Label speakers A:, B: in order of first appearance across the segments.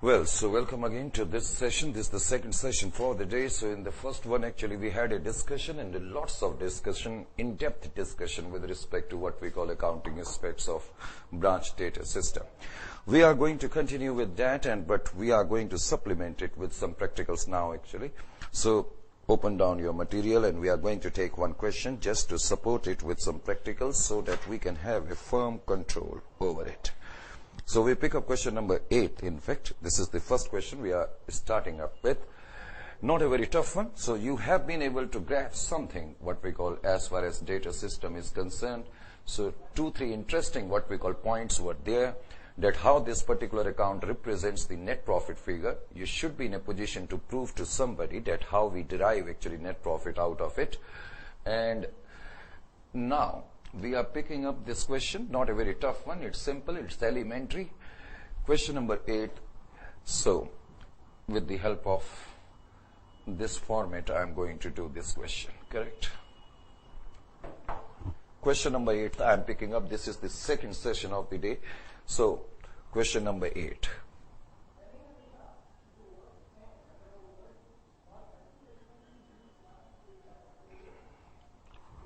A: Well, so welcome again to this session. This is the second session for the day. So in the first one, actually, we had a discussion and lots of discussion, in-depth discussion with respect to what we call accounting aspects of branch data system. We are going to continue with that, but we are going to supplement it with some practicals now, actually. So open down your material, and we are going to take one question just to support it with some practicals so that we can have a firm control over it. So we pick up question number 8. In fact, this is the first question we are starting up with. Not a very tough one. So you have been able to grasp something, what we call as far as data system is concerned. So 2-3 interesting what we call points were there, that how this particular account represents the net profit figure. You should be in a position to prove to somebody that how we derive actually net profit out of it. And now we are picking up this question, not a very tough one. It's simple, it's elementary. Question number 8. So with the help of this format, I am going to do this question, correct? Question number 8, I am picking up. This is the second session of the day. So question number 8.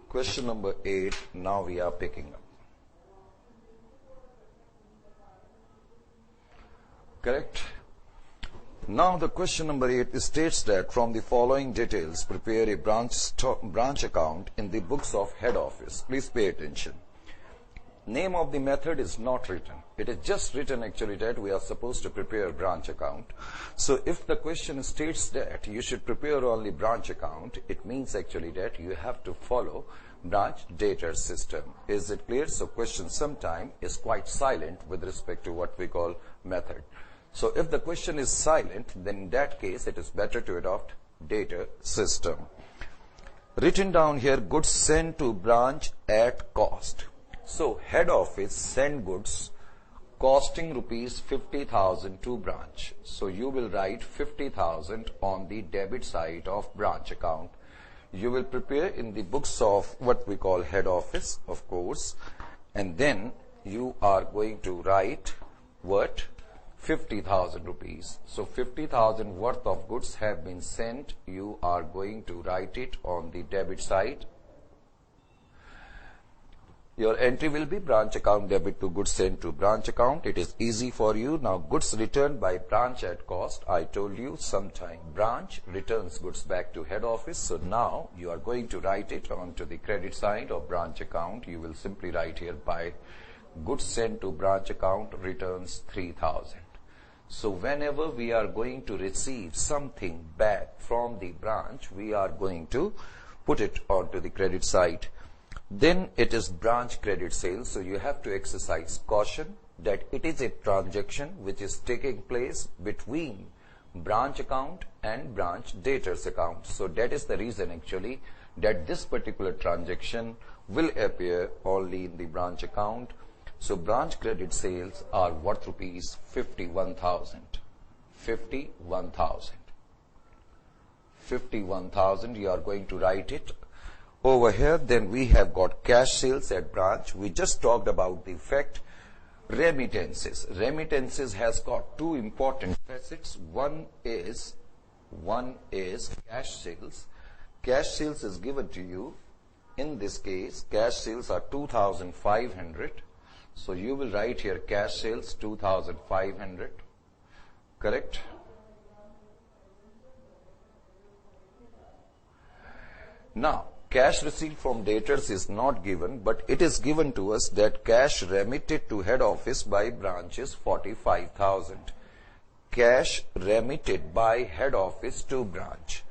A: Question number 8, now we are picking up. Correct? Now the question number 8 states that from the following details, prepare a branch account in the books of head office. Please pay attention. Name of the method is not written. It is just written actually that we are supposed to prepare a branch account. So if the question states that you should prepare only branch account, it means actually that you have to follow branch data system. Is it clear? So question sometime is quite silent with respect to what we call method. So if the question is silent, then in that case it is better to adopt data system. Written down here, goods sent to branch at cost. So head office send goods costing rupees 50,000 to branch. So you will write 50,000 on the debit side of branch account. You will prepare in the books of what we call head office, of course, and then you are going to write what? 50,000 rupees. So 50,000 worth of goods have been sent. You are going to write it on the debit side. Your entry will be branch account debit to goods sent to branch account. It is easy for you. Now goods returned by branch at cost. I told you sometime branch returns goods back to head office. So now you are going to write it onto the credit side of branch account. You will simply write here by goods sent to branch account returns 3,000. So whenever we are going to receive something back from the branch, we are going to put it onto the credit side. Then it is branch credit sales. So you have to exercise caution that it is a transaction which is taking place between branch account and branch debtors account. So that is the reason actually that this particular transaction will appear only in the branch account. So branch credit sales are worth rupees 51,000. 51,000. 51,000, you are going to write it over here. Then we have got cash sales at branch. We just talked about the fact remittances. Remittances has got two important facets. One is cash sales. Cash sales is given to you. In this case, cash sales are 2,500. So you will write here cash sales 2,500. Correct? Now, cash received from debtors is not given, but it is given to us that cash remitted to head office by branch is 45,000. Cash remitted by head office to branch.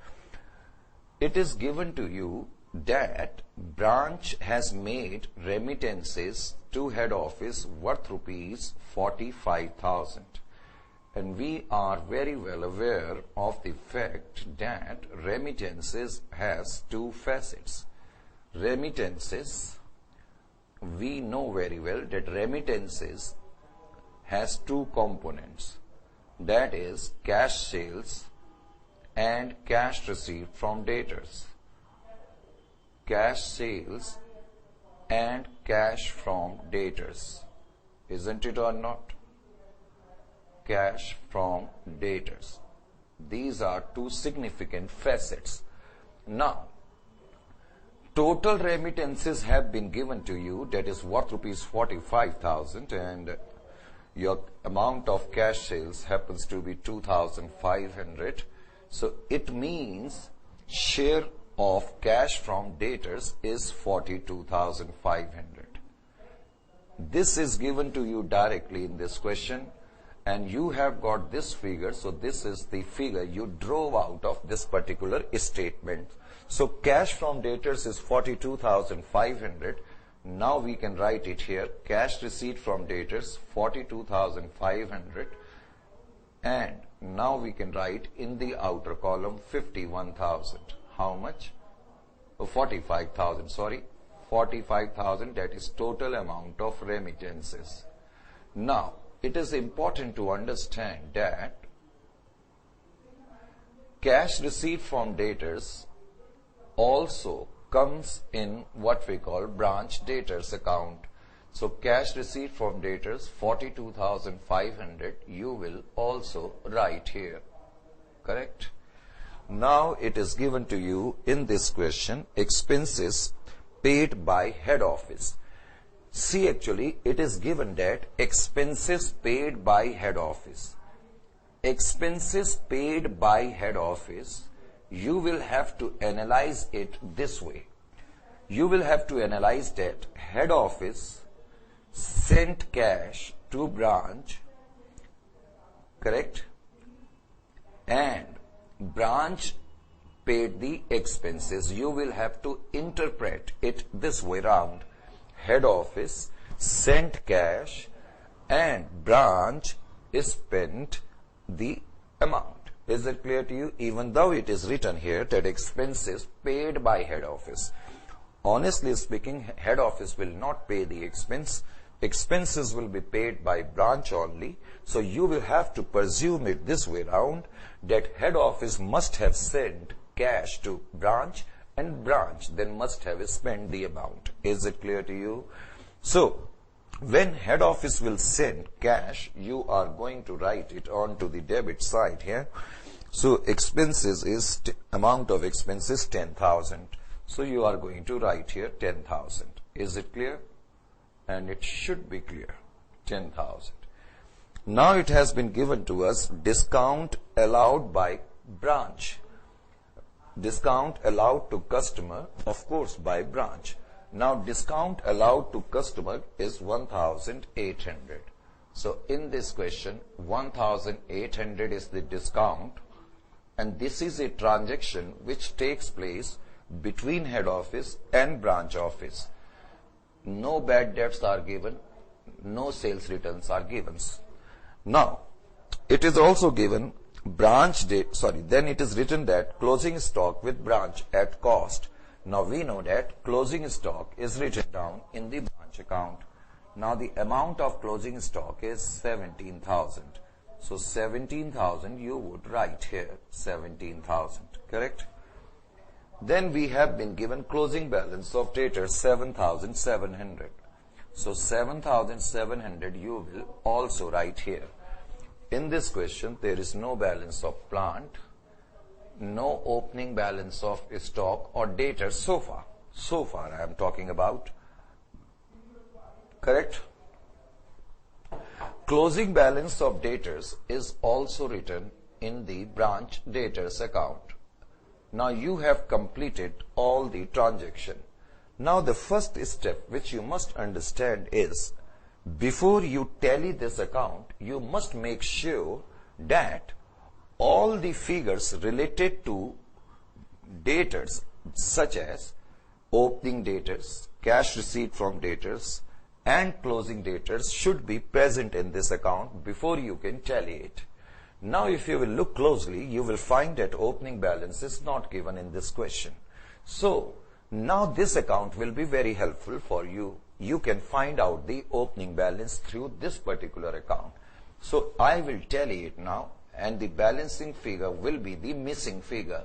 A: It is given to you that branch has made remittances to head office worth rupees 45,000. And we are very well aware of the fact that remittances has two facets. Remittances, we know very well that remittances has two components. That is cash sales and cash received from debtors. Cash sales and cash from debtors. Isn't it or not? cash from debtors. These are two significant facets. Now, total remittances have been given to you, that is worth rupees 45,000, and your amount of cash sales happens to be 2,500. So it means share of cash from debtors is 42,500. This is given to you directly in this question, and you have got this figure. So this is the figure you drove out of this particular statement. So cash from debtors is 42,500. Now we can write it here. Cash receipt from debtors 42,500, and now we can write in the outer column 51,000. How much? 45,000, sorry. 45,000, that is total amount of remittances. Now, it is important to understand that cash receipt from debtors also comes in what we call branch debtors account. So cash receipt from debtors 42,500 you will also write here. Correct? Now it is given to you in this question, expenses paid by head office. See, actually it is given that expenses paid by head office. Expenses paid by head office, you will have to analyze it this way. You will have to analyze that head office sent cash to branch, correct? And branch paid the expenses. You will have to interpret it this way round. Head office sent cash and branch spent the amount. Is it clear to you? Even though it is written here that expenses paid by head office. Honestly speaking, head office will not pay the expense. Expenses will be paid by branch only. So you will have to presume it this way round, that head office must have sent cash to branch and branch then must have spent the amount. Is it clear to you? So when head office will send cash, you are going to write it on to the debit side here. So expenses is amount of expenses 10,000. So you are going to write here 10,000. Is it clear? And it should be clear. 10,000. Now it has been given to us discount allowed by branch. Discount allowed to customer, of course, by branch. Now discount allowed to customer is 1,800. So in this question, 1,800 is the discount, and this is a transaction which takes place between head office and branch office. No bad debts are given, no sales returns are given. Now, it is also given then it is written that closing stock with branch at cost. Now we know that closing stock is written down in the branch account. Now the amount of closing stock is 17,000. So 17,000 you would write here, 17,000, correct? Then we have been given closing balance of debtors 7,700. So 7,700 you will also write here. In this question, there is no balance of plant, no opening balance of stock or debtors so far. So far I am talking about. Correct? Closing balance of debtors is also written in the branch debtors account. Now you have completed all the transaction. Now the first step which you must understand is, before you tally this account, you must make sure that all the figures related to debtors, such as opening debtors, cash receipt from debtors, and closing debtors, should be present in this account before you can tally it. Now if you will look closely, you will find that opening balance is not given in this question. So now this account will be very helpful for you. You can find out the opening balance through this particular account. So I will tally it now, and the balancing figure will be the missing figure.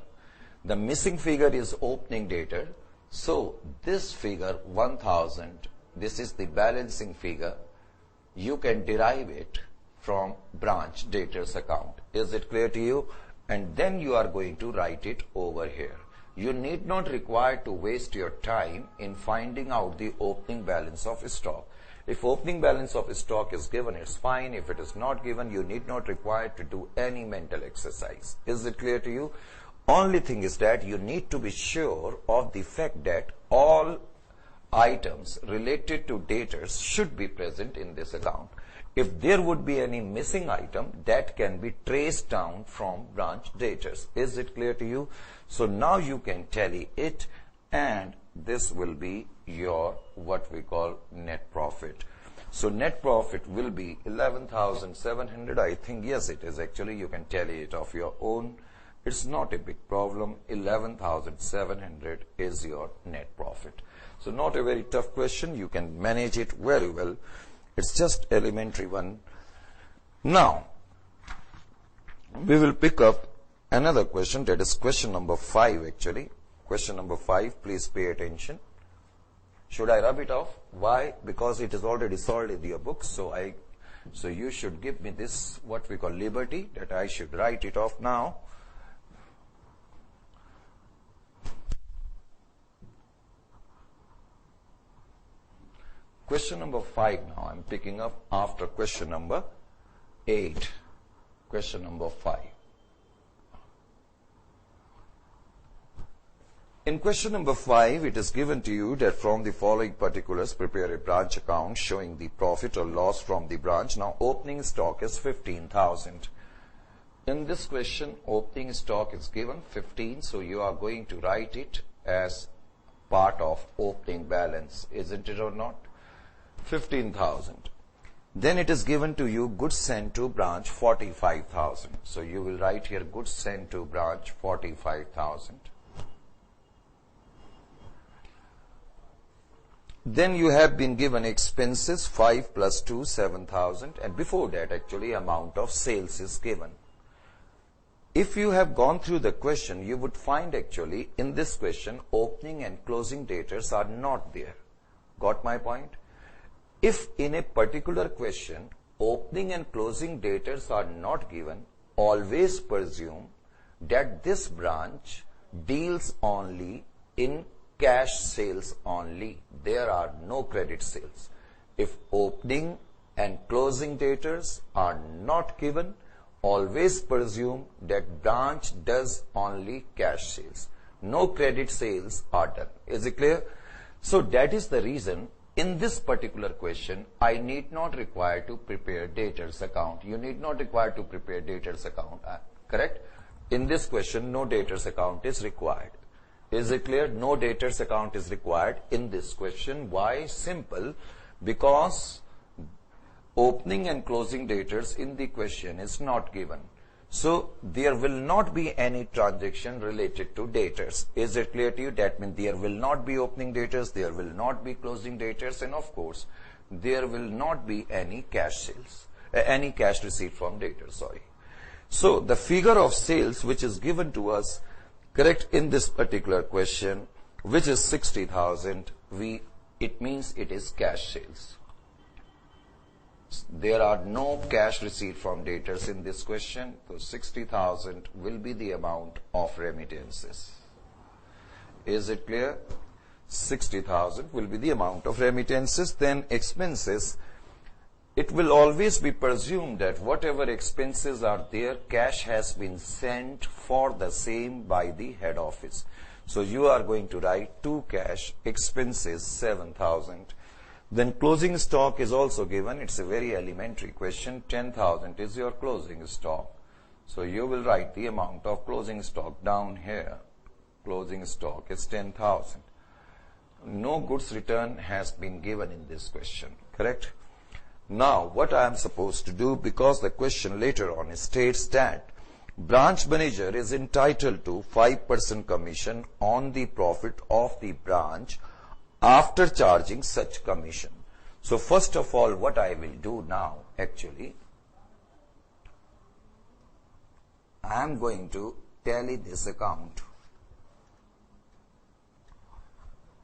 A: The missing figure is opening debtor. So this figure 1,000, this is the balancing figure. You can derive it from branch debtors account. Is it clear to you? And then you are going to write it over here. You need not require to waste your time in finding out the opening balance of stock. If opening balance of stock is given, it's fine. If it is not given, you need not require to do any mental exercise. Is it clear to you? Only thing is that you need to be sure of the fact that all items related to debtors should be present in this account. If there would be any missing item, that can be traced down from branch debtors. Is it clear to you? So now you can tally it, and this will be your what we call net profit. So net profit will be 11,700. I think, yes, it is actually. You can tally it of your own. It's not a big problem. 11,700 is your net profit. So not a very tough question. You can manage it very well. It's just elementary one. Now, we will pick up another question, that is question number 5 actually. Question number 5, please pay attention. Should I rub it off? Why? Because it is already solved in your book, so you should give me this, what we call liberty, that I should write it off now. Question number 5 now I'm picking up after question number 8. Question number 5. In question number 5, it is given to you that from the following particulars, prepare a branch account showing the profit or loss from the branch. Now, opening stock is 15,000. In this question, opening stock is given 15, so you are going to write it as part of opening balance, isn't it or not? 15,000. Then it is given to you goods sent to branch 45,000. So you will write here goods sent to branch 45,000. Then you have been given expenses 5 plus 2, 7,000, and before that actually amount of sales is given. If you have gone through the question, you would find actually in this question opening and closing debtors are not there. Got my point? If in a particular question opening and closing debtors are not given, always presume that this branch deals only in cash sales only. There are no credit sales. If opening and closing debtors are not given, always presume that branch does only cash sales. No credit sales are done. Is it clear? So that is the reason in this particular question, I need not require to prepare debtors account. You need not require to prepare debtors account. Correct? In this question, no debtors account is required. Is it clear? No debtors account is required in this question. Why? Simple. Because opening and closing debtors in the question is not given. So there will not be any transaction related to debtors. Is it clear to you? That means there will not be opening debtors, there will not be closing debtors, and of course, there will not be any cash sales, any cash receipt from debtors, sorry. So the figure of sales which is given to us, correct, in this particular question, which is 60,000, it means it is cash sales. There are no cash receipt from debtors in this question, so 60,000 will be the amount of remittances. Is it clear? 60,000 will be the amount of remittances. Then expenses, it will always be presumed that whatever expenses are there, cash has been sent for the same by the head office. So you are going to write to cash expenses 7,000. Then closing stock is also given. It's a very elementary question. 10,000 is your closing stock. So you will write the amount of closing stock down here. Closing stock is 10,000. No goods return has been given in this question. Correct? Now, what I am supposed to do, because the question later on states that branch manager is entitled to 5% commission on the profit of the branch after charging such commission. So first of all, what I will do now, actually, I am going to tally this account.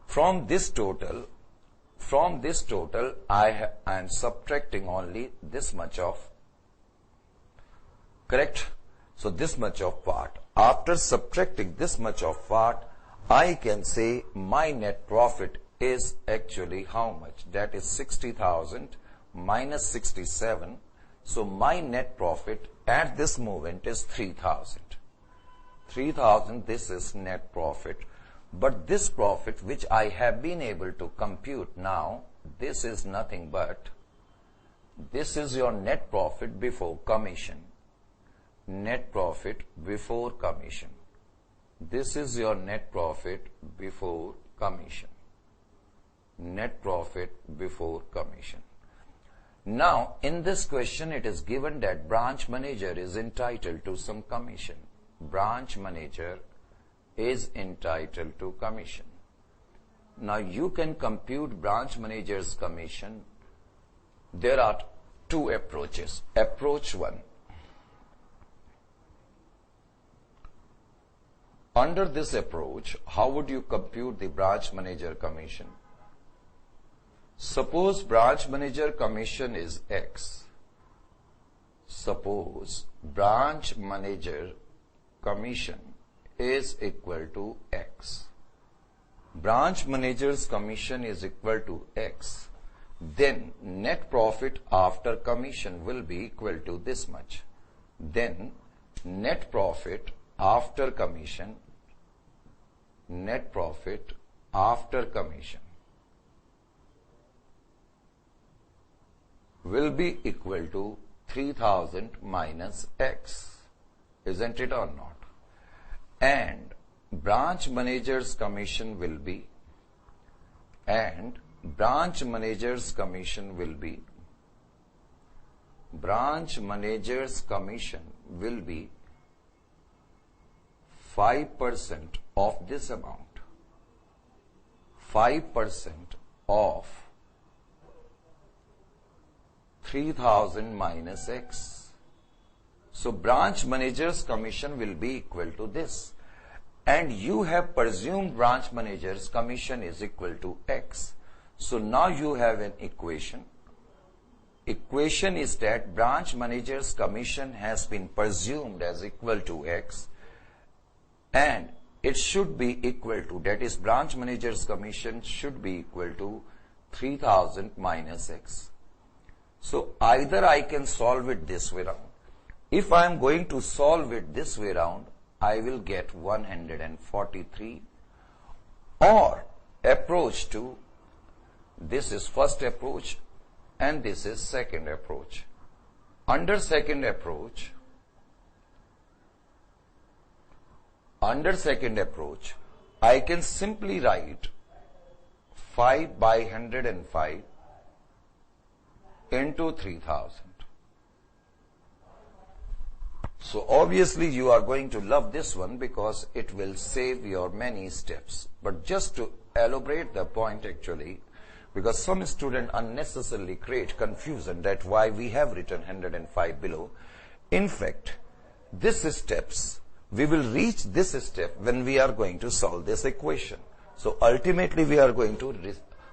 A: From this total, I am subtracting only this much of Correct? So this much of part. After subtracting this much of part, I can say my net profit is actually how much? That is 60,000 minus 67. So my net profit at this moment is 3,000. 3,000, this is net profit. But this profit which I have been able to compute now, this is nothing but, this is your net profit before commission. Net profit before commission. This is your net profit before commission. Net profit before commission. Now, in this question, it is given that branch manager is entitled to some commission. Branch manager is entitled to commission. Now, you can compute branch manager's commission. There are two approaches. Approach 1. Under this approach, how would you compute the branch manager commission? Suppose branch manager commission is X. Suppose branch manager commission is equal to X. Branch manager's commission is equal to X. Then net profit after commission will be equal to this much. Then net profit after commission, net profit after commission will be equal to 3,000 minus X. Isn't it or not? And branch manager's commission will be, branch manager's commission will be 5% of this amount. 5% of 3,000 minus X. So branch manager's commission will be equal to this. And you have presumed branch manager's commission is equal to X. So now you have an equation. Equation is that branch manager's commission has been presumed as equal to X. And it should be equal to, that is branch manager's commission should be equal to 3,000 minus X. So either I can solve it this way round. If I am going to solve it this way round, I will get 143. Or approach 2, this is first approach and this is second approach. Under second approach, I can simply write 5 by 105 into 3,000. So obviously you are going to love this one because it will save your many steps. But just to elaborate the point actually, because some students unnecessarily create confusion that why we have written 105 below. In fact, this steps, we will reach this step when we are going to solve this equation. So ultimately we are going to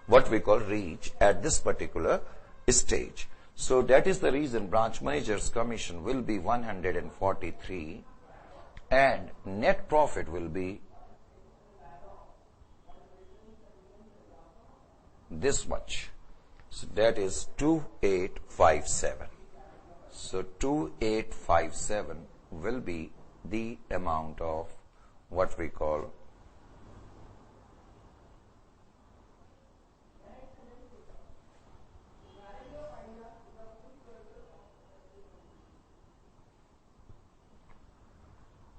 A: what we call reach at this particular stage. So that is the reason branch manager's commission will be 143 and net profit will be this much. So that is 2857. So 2857 will be the amount of what we call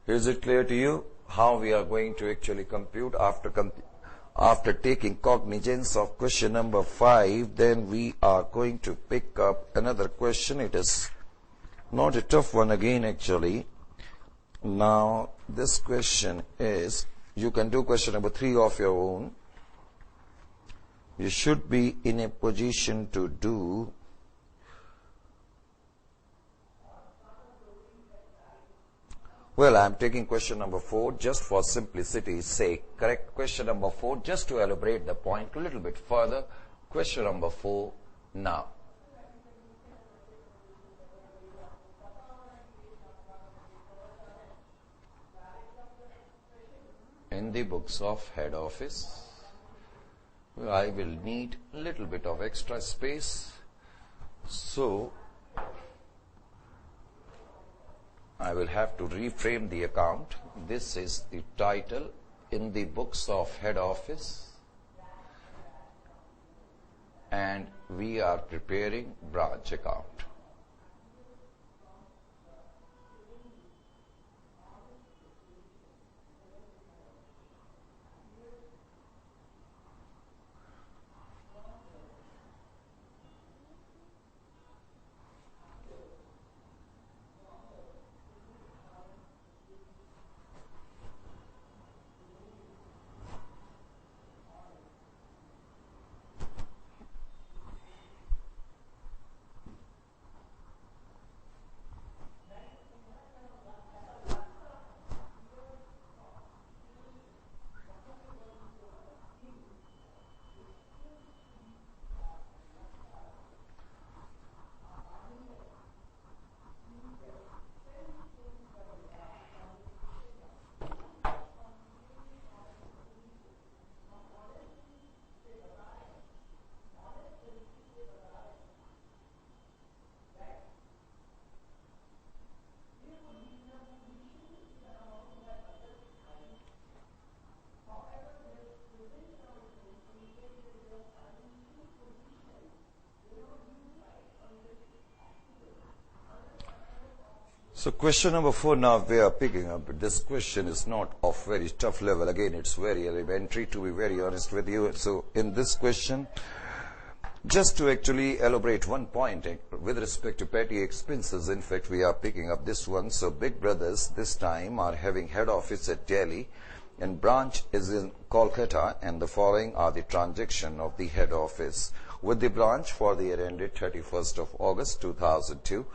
A: Is it clear to you how we are going to actually compute after taking cognizance of question number 5? Then we are going to pick up another question. It is not a tough one again actually. Now this question is, you can do question number 3 of your own. You should be in a position to do well. I am taking question number 4 just for simplicity's sake. Correct question number 4 just to elaborate the point a little bit further. Question number 4 now. in the books of head office. I will need a little bit of extra space, so I will have to reframe the account. This is the title in the books of head office, and we are preparing branch account. So question number 4 now we are picking up. This question is not of very tough level. Again, it's very elementary, to be very honest with you. So in this question, just to actually elaborate one point with respect to petty expenses, in fact, we are picking up this one. So Big Brothers this time are having head office at Delhi and branch is in Kolkata, and the following are the transaction of the head office with the branch for the year ended 31st of August 2002.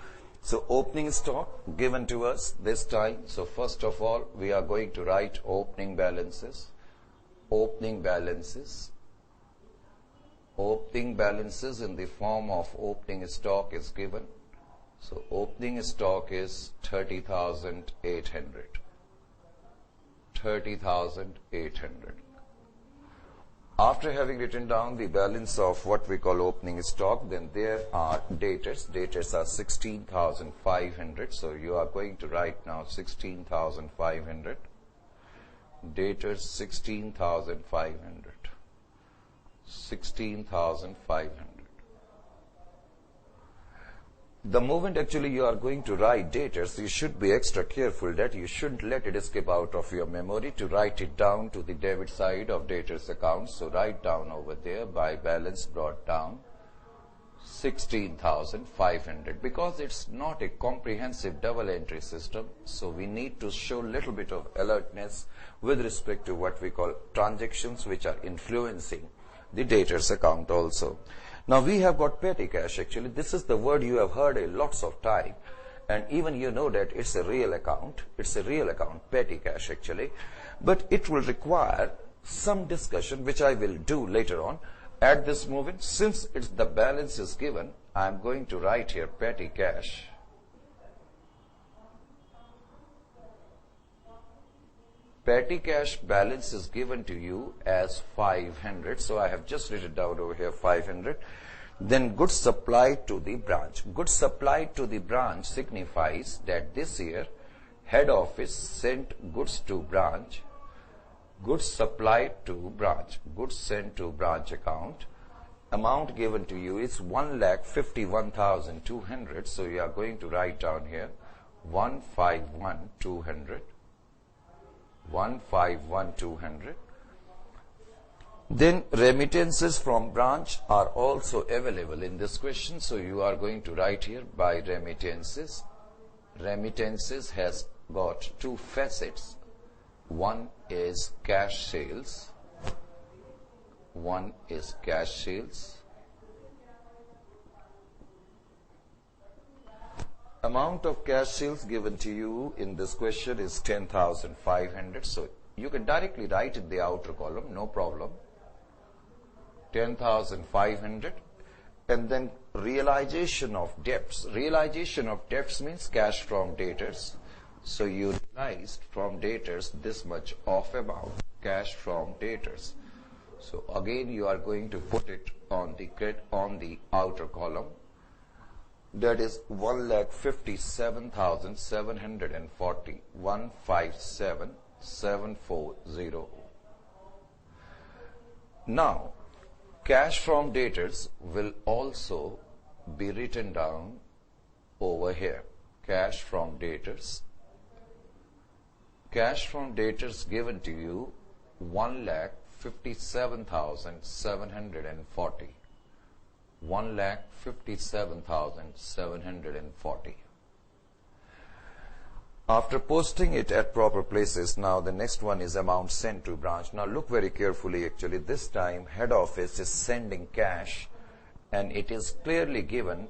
A: So opening stock given to us this time. So first of all, we are going to write opening balances. Opening balances. Opening balances in the form of opening stock is given. So opening stock is 30,800. 30,800. After having written down the balance of what we call opening stock, then there are debtors. Debtors are 16,500. So you are going to write now 16,500. Debtors 16,500. 16,500. The moment actually you are going to write debtors, you should be extra careful that you shouldn't let it escape out of your memory to write it down to the debit side of debtors account. So write down over there by balance brought down 16,500, because it's not a comprehensive double entry system. So we need to show little bit of alertness with respect to what we call transactions which are influencing the debtors account also. Now we have got petty cash. Actually, this is the word you have heard a lots of time, and even you know that it's a real account. It's a real account, petty cash actually, but it will require some discussion, which I will do later on. At this moment, since it's the balance is given, I am going to write here petty cash. Petty cash balance is given to you as 500. So I have just written down over here 500. Then goods supplied to the branch. Goods supplied to the branch signifies that this year head office sent goods to branch. Goods supplied to branch. Goods sent to branch account. Amount given to you is 1,51,200. So you are going to write down here 151,200. 151,200. Then remittances from branch are also available in this question. So you are going to write here by remittances. Remittances has got two facets. One is cash sales. One is cash sales. Amount of cash sales given to you in this question is 10,500. So you can directly write in the outer column, no problem. 10,500. And then realization of debts. Realization of debts means cash from debtors. So you realized from debtors this much of amount. cash from debtors. So again you are going to put it on the outer column. That is 1,57,740, 157,740. Now, cash from debtors will also be written down over here. Cash from debtors. Cash from debtors given to you 1,57,740. 1,57,740. After posting it at proper places, now the next one is amount sent to branch. Now look very carefully actually. This time head office is sending cash and it is clearly given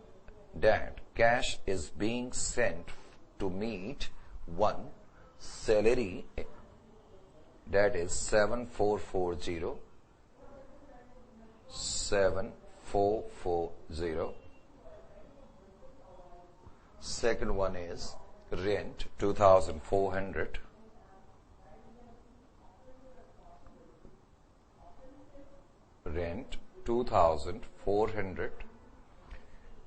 A: that cash is being sent to meet one salary, that is 7440. 7440. Second one is rent 2,400. Rent 2,400.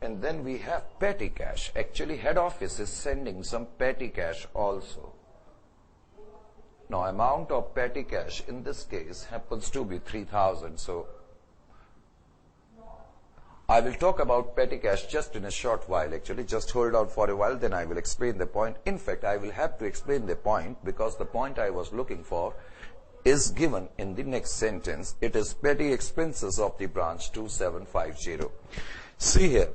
A: And then we have petty cash. Actually head office is sending some petty cash also. Now amount of petty cash in this case happens to be 3,000. So I will talk about petty cash just in a short while actually. Just hold on for a while, then I will explain the point. In fact, I will have to explain the point because the point I was looking for is given in the next sentence. It is petty expenses of the branch 2750. See here.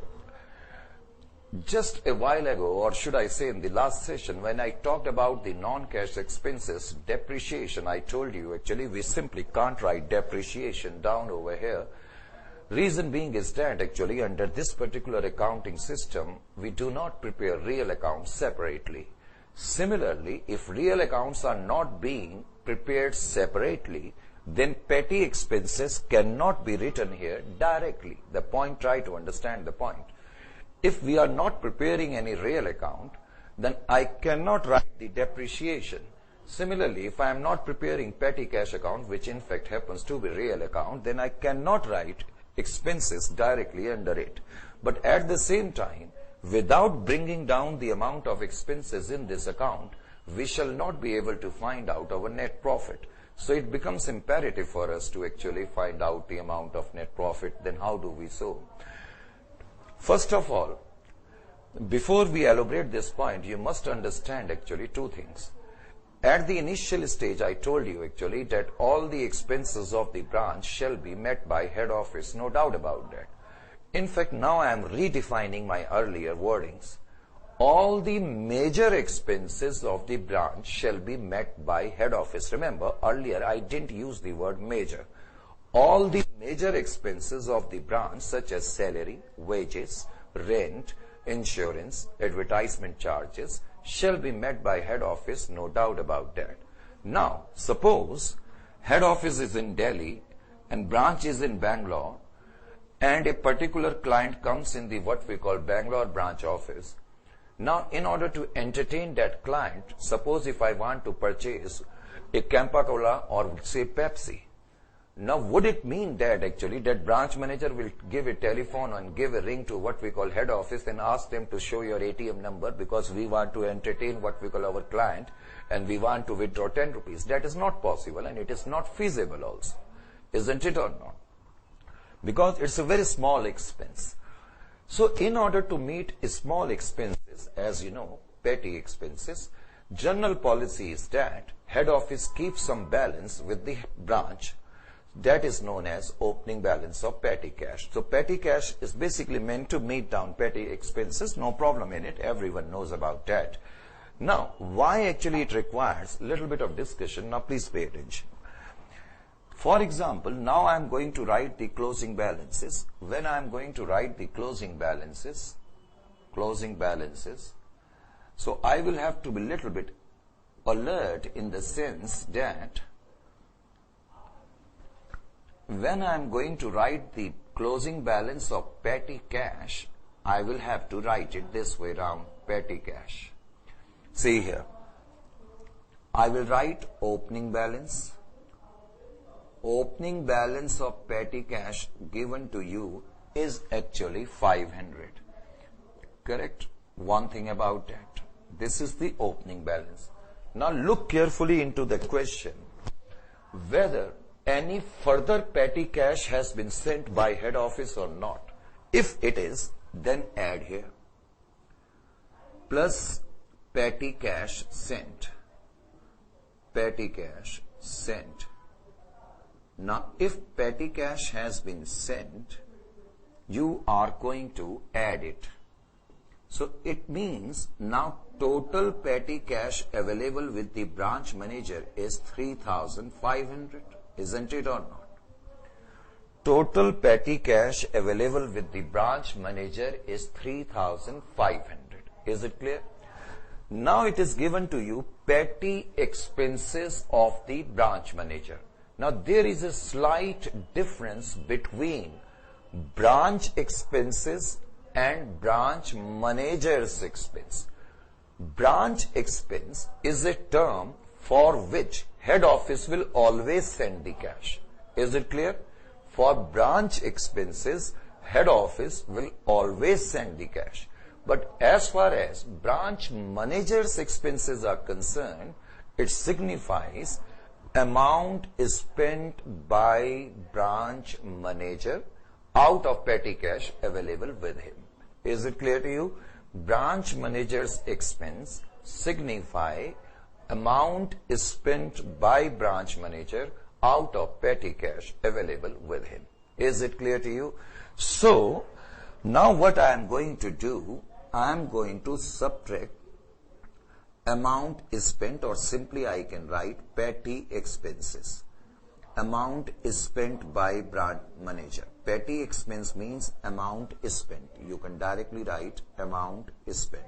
A: Just a while ago, or should I say in the last session, when I talked about the non-cash expenses, depreciation, I told you actually we simply can't write depreciation down over here. Reason being is that actually under this particular accounting system, we do not prepare real accounts separately. Similarly, if real accounts are not being prepared separately, then petty expenses cannot be written here directly. The point, try to understand the point. If we are not preparing any real account, then I cannot write the depreciation. Similarly, if I am not preparing petty cash account, which in fact happens to be real account, then I cannot write expenses directly under it. But at the same time, without bringing down the amount of expenses in this account, we shall not be able to find out our net profit. So it becomes imperative for us to actually find out the amount of net profit. Then how do we so? First of all, before we elaborate this point, you must understand actually two things. At the initial stage, I told you actually that all the expenses of the branch shall be met by head office, no doubt about that. In fact, now I am redefining my earlier wordings. All the major expenses of the branch shall be met by head office. Remember, earlier I didn't use the word major. All the major expenses of the branch such as salary, wages, rent, insurance, advertisement charges shall be met by head office, no doubt about that. Now, suppose head office is in Delhi and branch is in Bangalore and a particular client comes in the what we call Bangalore branch office. Now, in order to entertain that client, suppose if I want to purchase a Campa-Cola or say Pepsi, now would it mean that actually that branch manager will give a telephone and give a ring to what we call head office and ask them to show your ATM number because we want to entertain what we call our client and we want to withdraw 10 rupees. That is not possible and it is not feasible also. Isn't it or not? Because it's a very small expense. So in order to meet small expenses, as you know, petty expenses, general policy is that head office keeps some balance with the branch. That is known as opening balance of petty cash. So petty cash is basically meant to meet down petty expenses. No problem in it. Everyone knows about that. Now, why actually it requires a little bit of discussion? Now, please pay attention. For example, now I am going to write the closing balances. When I am going to write the closing balances, so I will have to be a little bit alert in the sense that when I am going to write the closing balance of petty cash, I will have to write it this way around, petty cash. See here, I will write opening balance opening balance of petty cash given to you is actually 500. Correct? One thing about that. This is the opening balance. Now look carefully into the question whether any further petty cash has been sent by head office or not. If it is, then add here. Plus petty cash sent. Petty cash sent. Now if petty cash has been sent, you are going to add it. So it means now total petty cash available with the branch manager is 3,500. Isn't it or not? Total petty cash available with the branch manager is 3,500. Is it clear? Now it is given to you petty expenses of the branch manager. Now there is a slight difference between branch expenses and branch manager's expense. Branch expense is a term for which head office will always send the cash. Is it clear? For branch expenses, head office will always send the cash. But as far as branch manager's expenses are concerned, it signifies amount is spent by branch manager out of petty cash available with him. Is it clear to you? Branch manager's expense signify amount is spent by branch manager out of petty cash available with him. Is it clear to you? So, now what I am going to do, I am going to subtract amount is spent, or simply I can write petty expenses. Amount is spent by branch manager. Petty expense means amount is spent. You can directly write amount is spent.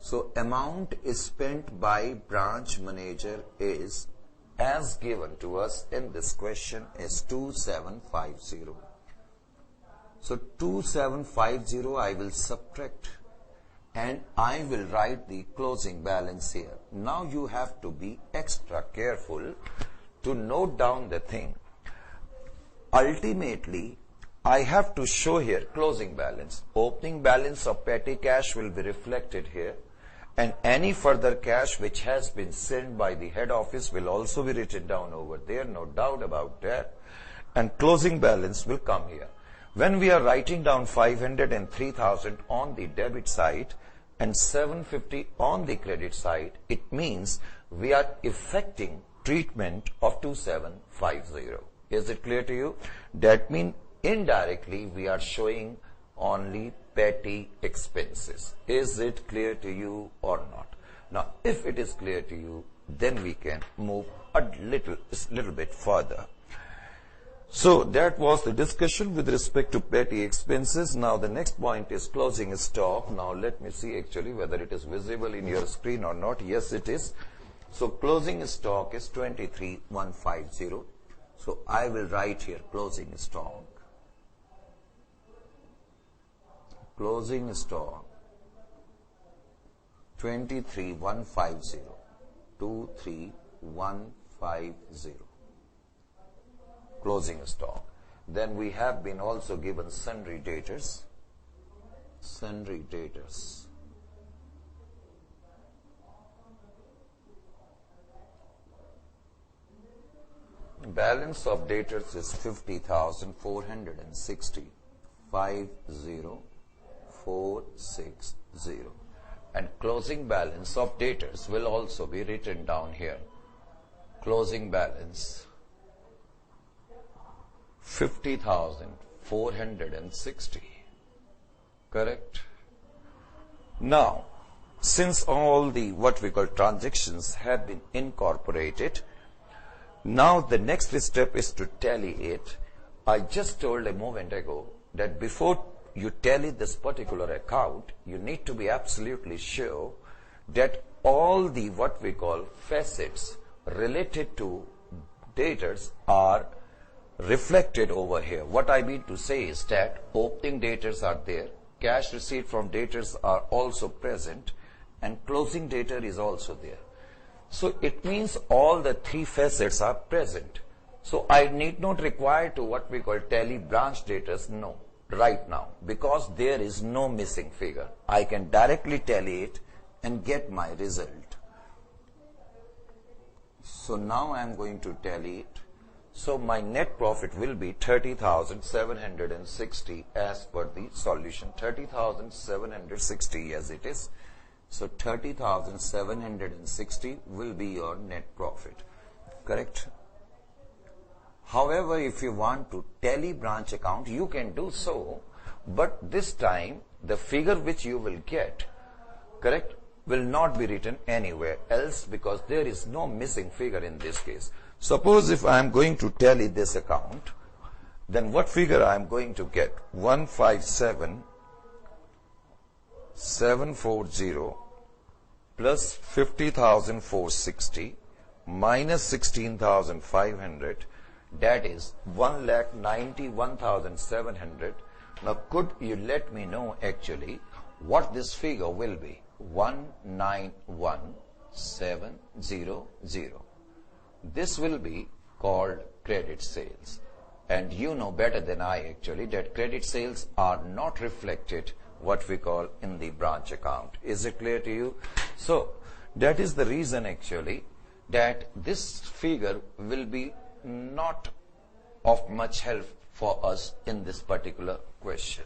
A: So amount is spent by branch manager is, as given to us in this question, is 2750. So 2750 I will subtract and I will write the closing balance here. Now you have to be extra careful to note down the thing. Ultimately, I have to show here closing balance. Opening balance of petty cash will be reflected here, and any further cash which has been sent by the head office will also be written down over there, no doubt about that. And closing balance will come here. When we are writing down 500 and 3,000 on the debit side and 750 on the credit side, it means we are effecting treatment of 2750. Is it clear to you? That means indirectly we are showing only petty expenses. Is it clear to you or not? Now, if it is clear to you, then we can move a little bit further. So that was the discussion with respect to petty expenses. Now the next point is closing stock. Now let me see actually whether it is visible in your screen or not. Yes, it is. So closing stock is 23,150. So I will write here closing stock. Closing stock 23,150. 23,150. Closing stock. Then we have been also given sundry debtors. Sundry debtors. Balance of debtors is 50,460. 50,460. And closing balance of debtors will also be written down here. Closing balance 50,460. Correct? Now, since all the what we call transactions have been incorporated, now the next step is to tally it. I just told a moment ago that before you tally this particular account, you need to be absolutely sure that all the what we call facets related to debtors are reflected over here. What I mean to say is that opening debtors are there, cash receipt from debtors are also present, and closing debtor is also there. So it means all the three facets are present. So I need not require to what we call tally branch debtors, no, right now, because there is no missing figure. I can directly tally it and get my result. So now I am going to tally it. So my net profit will be 30,760 as per the solution. 30,760 as it is. So 30,760 will be your net profit. Correct? However, if you want to tally branch account, you can do so. But this time, the figure which you will get, correct, will not be written anywhere else because there is no missing figure in this case. Suppose if I am going to tally this account, then what figure I am going to get? 157,740 plus 50,460 minus 16,500, that is 1,91,700. Now could you let me know actually what this figure will be? 191,700. This will be called credit sales. And you know better than I actually that credit sales are not reflected what we call in the branch account. Is it clear to you? So that is the reason actually that this figure will be not of much help for us in this particular question.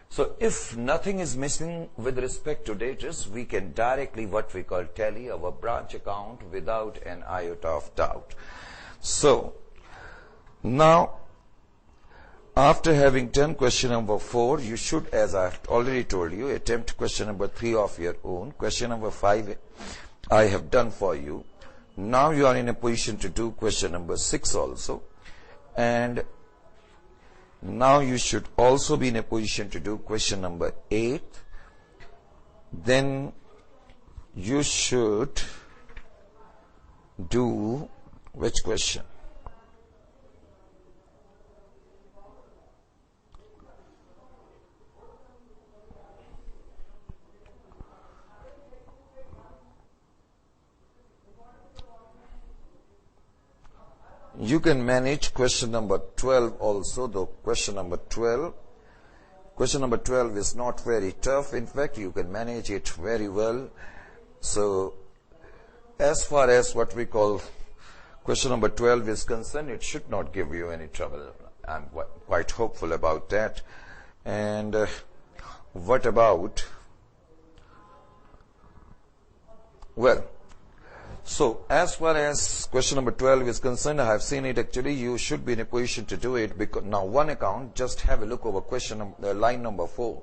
A: So if nothing is missing with respect to debtors, we can directly what we call tally our branch account without an iota of doubt. So now after having done question number 4, you should, as I have already told you, attempt question number 3 of your own. Question number 5 I have done for you. Now you are in a position to do question number 6 also. And now you should also be in a position to do question number 8. Then you should do which question? You can manage question number 12 also, though question number 12 is not very tough. In fact, you can manage it very well. So as far as what we call question number 12 is concerned, it should not give you any trouble. I'm quite hopeful about that. And what about, well, so as far as question number 12 is concerned, I have seen it actually. You should be in a position to do it because now one account, just have a look over line number 4.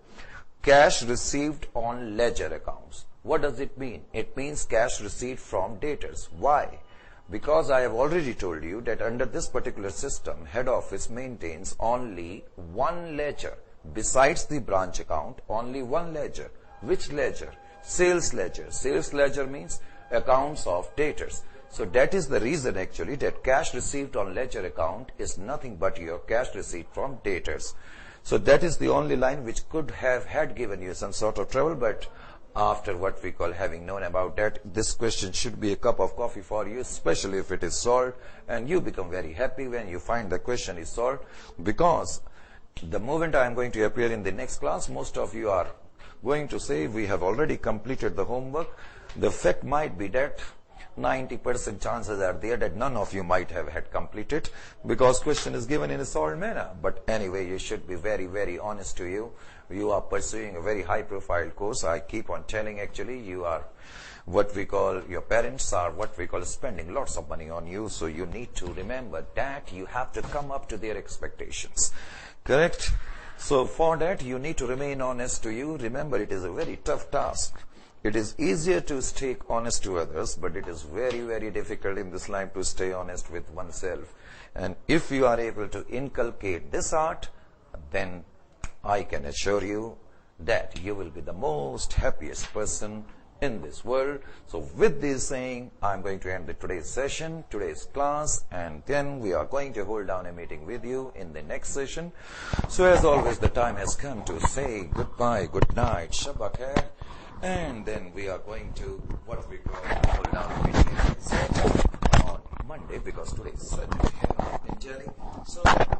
A: Cash received on ledger accounts. What does it mean? It means cash received from debtors. Why? Because I have already told you that under this particular system, head office maintains only one ledger. Besides the branch account, only one ledger. Which ledger? Sales ledger. Sales ledger means accounts of debtors. So that is the reason actually that cash received on ledger account is nothing but your cash receipt from debtors. So that is the only line which could have had given you some sort of trouble, but after what we call having known about that, this question should be a cup of coffee for you, especially if it is solved, and you become very happy when you find the question is solved, because the moment I am going to appear in the next class, most of you are going to say we have already completed the homework. The fact might be that 90% chances are there that none of you might have had completed because question is given in a solved manner. But anyway, you should be very, very honest to you. You are pursuing a very high profile course. I keep on telling actually you are what we call, your parents are what we call spending lots of money on you. So you need to remember that you have to come up to their expectations. Correct? So for that, you need to remain honest to you. Remember, it is a very tough task. It is easier to stay honest to others, but it is very, very difficult in this life to stay honest with oneself. And if you are able to inculcate this art, then I can assure you that you will be the most happiest person in this world. So with this saying, I'm going to end today's session, today's class, and then we are going to hold down a meeting with you in the next session. So as always, the time has come to say goodbye, good night, Shabba khair. And then we are going to what we call hold down a meeting on Monday because today is Saturday.
B: So